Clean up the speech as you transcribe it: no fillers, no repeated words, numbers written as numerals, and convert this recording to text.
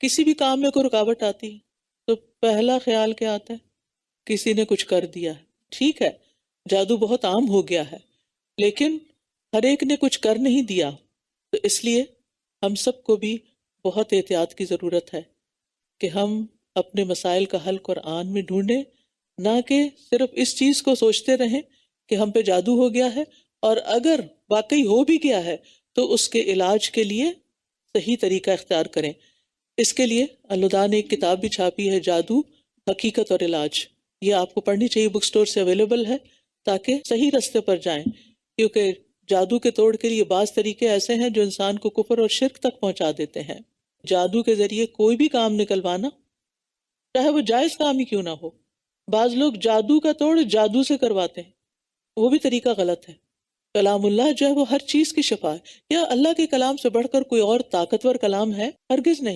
किसी भी काम में कोई रुकावट आती है तो पहला ख्याल क्या आता है? किसी ने कुछ कर दिया है। ठीक है, जादू बहुत आम हो गया है, लेकिन हर एक ने कुछ कर नहीं दिया। तो इसलिए हम सबको भी बहुत एहतियात की ज़रूरत है कि हम अपने मसाइल का हल कुरान में ढूंढें, ना कि सिर्फ इस चीज़ को सोचते रहें कि हम पे जादू हो गया है, और अगर वाकई हो भी गया है तो उसके इलाज के लिए सही तरीका इख्तियार करें। इसके लिए अलुदा ने एक किताब भी छापी है, जादू हकीकत और इलाज। ये आपको पढ़नी चाहिए, बुक स्टोर से अवेलेबल है, ताकि सही रास्ते पर जाएं। क्योंकि जादू के तोड़ के लिए बाज तरीके ऐसे हैं जो इंसान को कुफर और शिर्क तक पहुंचा देते हैं। जादू के जरिए कोई भी काम निकलवाना, चाहे वो जायज काम ही क्यों ना हो, बाज लोग जादू का तोड़ जादू से करवाते हैं, वो भी तरीका गलत है। कलामुल्लाह जो है वो हर चीज की शिफा है। या अल्लाह के कलाम से बढ़कर कोई और ताकतवर कलाम है? हरगिज नहीं।